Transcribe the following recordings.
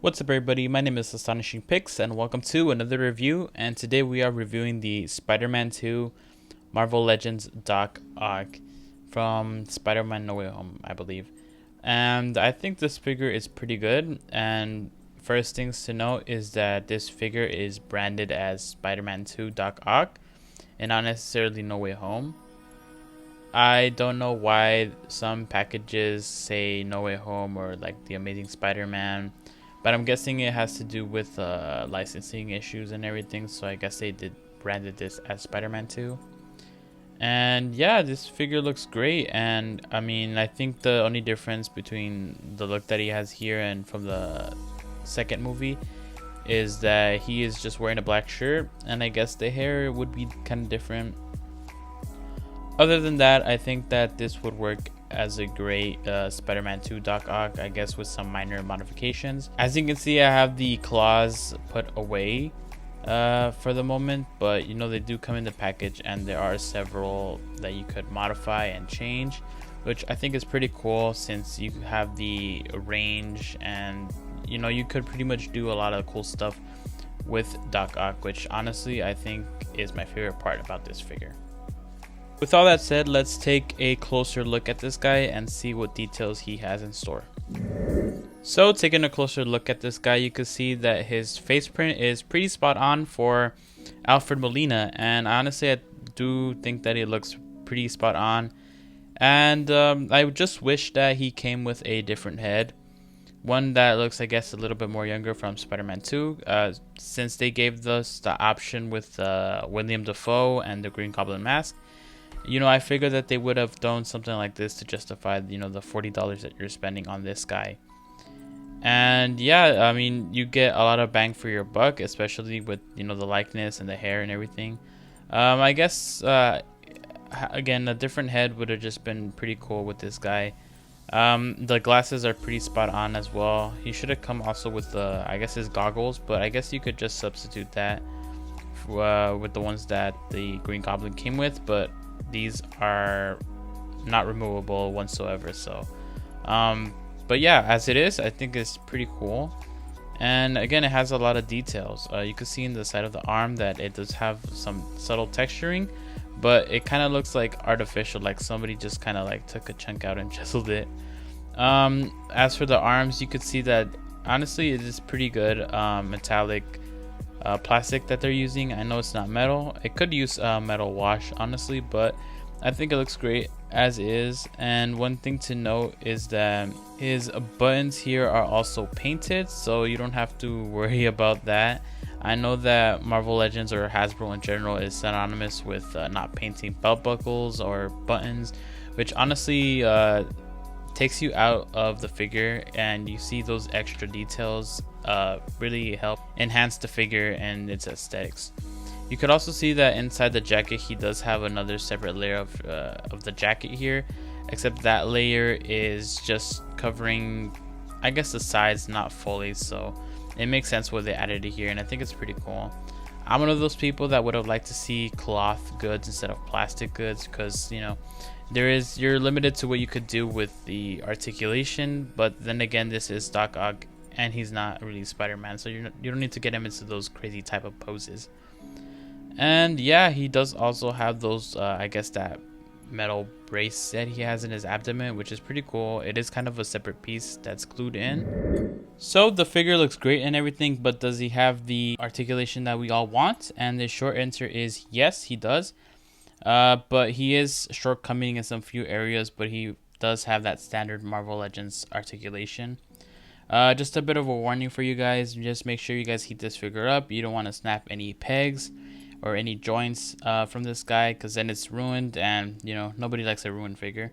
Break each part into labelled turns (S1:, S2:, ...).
S1: What's up everybody, my name is Astonishing Pix and welcome to another review, and today we are reviewing the Spider-Man 2 Marvel Legends Doc Ock from Spider-Man No Way Home, I believe. And I think this figure is pretty good, and first things to note is that this figure is branded as Spider-Man 2 Doc Ock and not necessarily No Way Home. I don't know why some packages say No Way Home or like The Amazing Spider-Man, but I'm guessing it has to do with licensing issues and everything, so I guess they branded this as Spider-Man 2. And yeah, this figure looks great, and I mean, I think the only difference between the look that he has here and from the second movie is that he is just wearing a black shirt, and I guess the hair would be kind of different. Other than that, I think that this would work as a great Spider-Man 2 Doc Ock, I guess with some minor modifications. As you can see, I have the claws put away for the moment, but you know, they do come in the package and there are several that you could modify and change, which I think is pretty cool since you have the range, and you know, you could pretty much do a lot of cool stuff with Doc Ock, which honestly I think is my favorite part about this figure. With all that said, let's take a closer look at this guy and see what details he has in store. So taking a closer look at this guy, you can see that his face print is pretty spot on for Alfred Molina, and honestly I do think that he looks pretty spot on. And I just wish that he came with a different head, one that looks, I guess, a little bit more younger from Spider-Man 2, since they gave us the option with William Dafoe and the Green Goblin mask. You know, I figured that they would have done something like this to justify, you know, the $40 that you're spending on this guy. And yeah, I mean, you get a lot of bang for your buck, especially with, you know, the likeness and the hair and everything. I guess, again, a different head would have just been pretty cool with this guy. The glasses are pretty spot on as well. He should have come also with the, I guess, his goggles, but I guess you could just substitute that with the ones that the Green Goblin came with, but these are not removable whatsoever. So but yeah, as it is, I think it's pretty cool. And again, it has a lot of details. You can see in the side of the arm that it does have some subtle texturing, but it kind of looks like artificial, like somebody just kind of like took a chunk out and chiseled it. As for the arms, you could see that honestly it is pretty good metallic plastic that they're using. I know it's not metal. It could use metal wash, honestly, but I think it looks great as is. And one thing to note is that his buttons here are also painted, so you don't have to worry about that. I know that Marvel Legends or Hasbro in general is synonymous with not painting belt buckles or buttons, which honestly takes you out of the figure, and you see those extra details really help enhance the figure and its aesthetics. You could also see that inside the jacket he does have another separate layer of the jacket here, except that layer is just covering, I guess, the sides, not fully, so it makes sense why they added it here, and I think it's pretty cool. I'm one of those people that would have liked to see cloth goods instead of plastic goods, because you know, you're limited to what you could do with the articulation, but then again, this is Doc Ock and he's not really Spider-Man, so you don't need to get him into those crazy type of poses. And yeah, he does also have those I guess that metal brace that he has in his abdomen, which is pretty cool. It is kind of a separate piece that's glued in. So the figure looks great and everything, but does he have the articulation that we all want? And the short answer is yes, he does. But he is shortcoming in some few areas, but he does have that standard Marvel Legends articulation. Just a bit of a warning for you guys, just make sure you guys heat this figure up. You don't want to snap any pegs or any joints from this guy, because then it's ruined, and you know, nobody likes a ruined figure.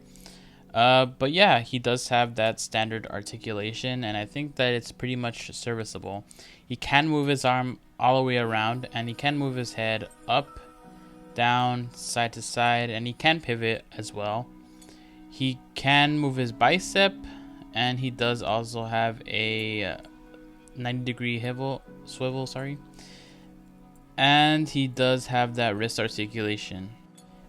S1: But yeah, he does have that standard articulation, and I think that it's pretty much serviceable. He can move his arm all the way around, and he can move his head up, down, side to side, and he can pivot as well. He can move his bicep, and he does also have a 90-degree swivel, and he does have that wrist articulation.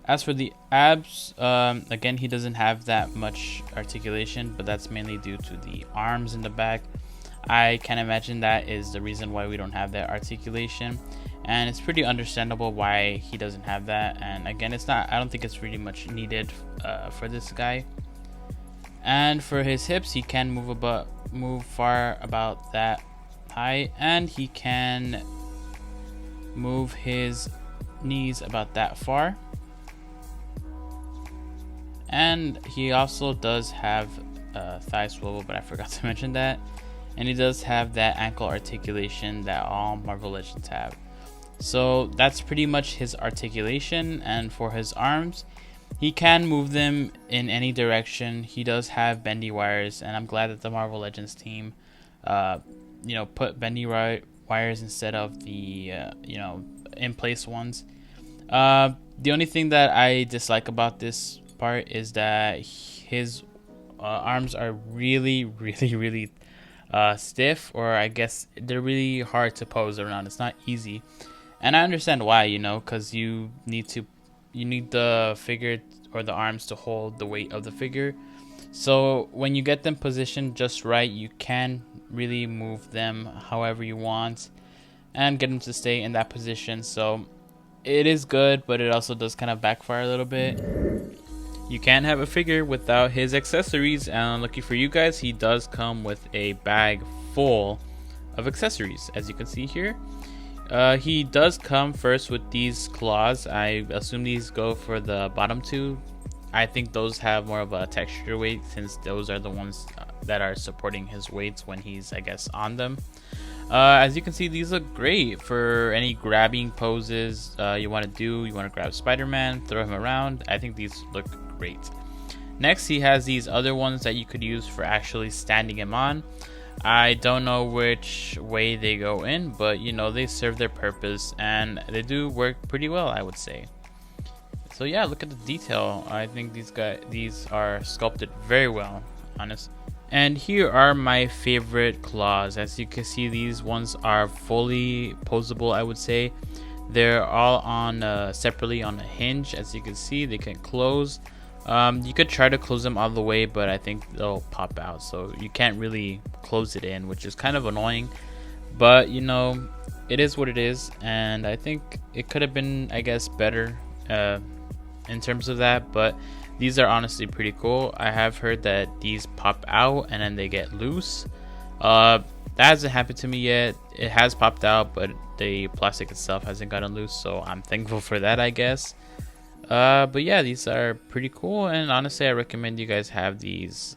S1: As for the abs, again, he doesn't have that much articulation, but that's mainly due to the arms in the back. I can imagine that is the reason why we don't have that articulation, and it's pretty understandable why he doesn't have that. And again, I don't think it's really much needed for this guy. And for his hips, he can move far about that high, and he can move his knees about that far. And he also does have thigh swivel, but I forgot to mention that. And he does have that ankle articulation that all Marvel Legends have. So that's pretty much his articulation. And for his arms, he can move them in any direction. He does have bendy wires, and I'm glad that the Marvel Legends team put bendy wires instead of the in place ones. The only thing that I dislike about this part is that his arms are really stiff, or I guess they're really hard to pose around. It's not easy, and I understand why, because you need the figure or the arms to hold the weight of the figure. So when you get them positioned just right, you can really move them however you want and get them to stay in that position. So it is good, but it also does kind of backfire a little bit. You can't have a figure without his accessories, and lucky for you guys, he does come with a bag full of accessories, as you can see here. He does come first with these claws. I assume these go for the bottom two. I think those have more of a texture weight, since those are the ones that are supporting his weights when he's, I guess, on them. As you can see, these look great for any grabbing poses you want to do. You want to grab Spider-Man, throw him around. I think these look great. Next, he has these other ones that you could use for actually standing him on. I don't know which way they go in, but they serve their purpose, and they do work pretty well, I would say. So yeah, look at the detail. I think these are sculpted very well, honestly. And here are my favorite claws. As you can see, these ones are fully posable, I would say. They're all on separately on a hinge. As you can see, they can close. You could try to close them all the way, but I think they'll pop out, so you can't really close it in, which is kind of annoying. But it is what it is, and I think it could have been, I guess, better in terms of that. But these are honestly pretty cool. I have heard that these pop out and then they get loose. That hasn't happened to me yet. It has popped out, but the plastic itself hasn't gotten loose, so I'm thankful for that, I guess. But yeah, these are pretty cool, and honestly, I recommend you guys have these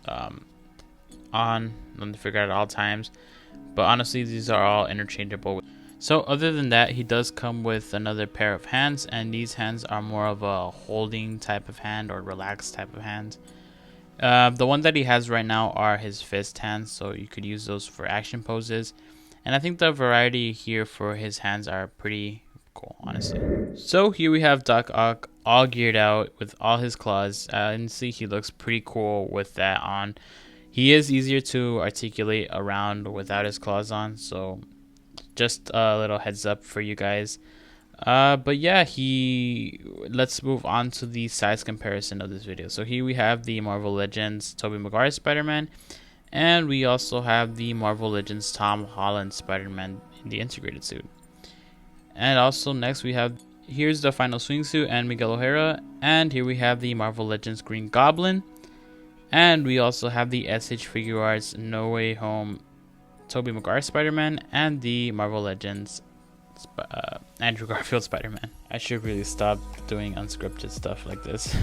S1: on the figure at all times. But honestly, these are all interchangeable. So other than that, he does come with another pair of hands, and these hands are more of a holding type of hand or relaxed type of hand. The one that he has right now are his fist hands, so you could use those for action poses. And I think the variety here for his hands are pretty cool, honestly. So here we have Doc Ock all geared out with all his claws. And see, he looks pretty cool with that on. He is easier to articulate around without his claws on, so just a little heads up for you guys. But yeah, let's move on to the size comparison of this video. So here we have the Marvel Legends Tobey Maguire Spider-Man, and we also have the Marvel Legends Tom Holland Spider-Man in the integrated suit. And also next we have, here's the final swingsuit and Miguel O'Hara, and here we have the Marvel Legends Green Goblin, and we also have the SH Figure Arts No Way Home Tobey Maguire Spider-Man and the Marvel Legends Andrew Garfield Spider-Man. I should really stop doing unscripted stuff like this.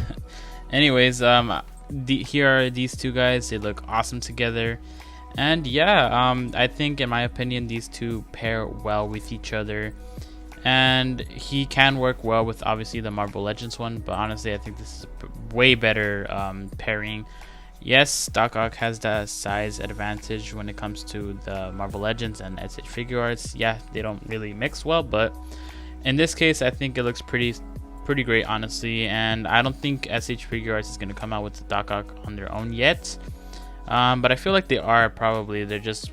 S1: Anyways, here are these two guys. They look awesome together, and yeah, I think in my opinion these two pair well with each other, and he can work well with obviously the Marvel Legends one, but honestly I think this is a way better pairing. Yes, Doc Ock has that size advantage when it comes to the Marvel Legends and SH Figure Arts. Yeah, they don't really mix well, but in this case, I think it looks pretty great, honestly. And I don't think SH Figure Arts is going to come out with the Doc Ock on their own yet. But I feel like they are probably. They're just,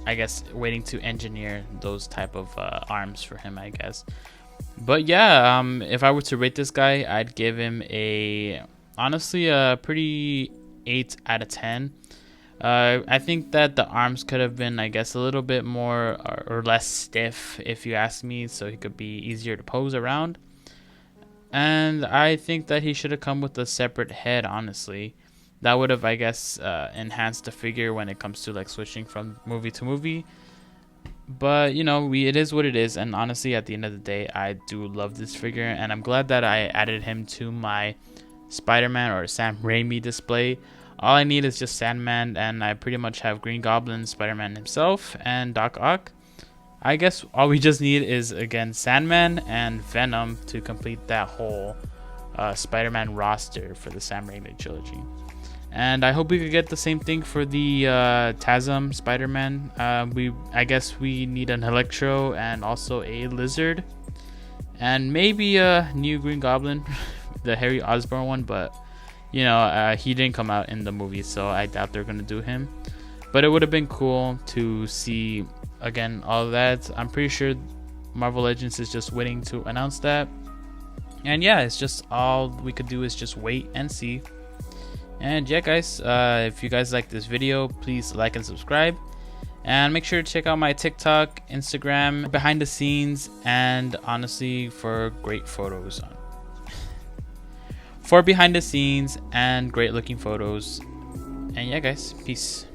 S1: I guess, waiting to engineer those type of arms for him, I guess. But yeah, if I were to rate this guy, I'd give him honestly a pretty 8 out of 10. I think that the arms could have been, I guess, a little bit more or less stiff, if you ask me, so he could be easier to pose around. And I think that he should have come with a separate head, honestly. That would have, I guess, enhanced the figure when it comes to like switching from movie to movie. But you know, it is what it is, and honestly, at the end of the day, I do love this figure, and I'm glad that I added him to my Spider-Man or Sam Raimi display. All I need is just Sandman, and I pretty much have Green Goblin, Spider-Man himself, and Doc Ock. I guess all we just need is, again, Sandman and Venom to complete that whole Spider-Man roster for the Sam Raimi trilogy. And I hope we could get the same thing for the TASM Spider-Man. I guess we need an Electro and also a Lizard. And maybe a new Green Goblin, the Harry Osborn one, but you know, he didn't come out in the movie, so I doubt they're gonna do him. But it would have been cool to see again all of that. I'm pretty sure Marvel Legends is just waiting to announce that. And yeah, it's just all we could do is just wait and see. And yeah, guys, if you guys like this video, please like and subscribe. And make sure to check out my TikTok, Instagram, behind the scenes, and honestly, for great photos. For behind the scenes and great looking photos. And yeah, guys, peace.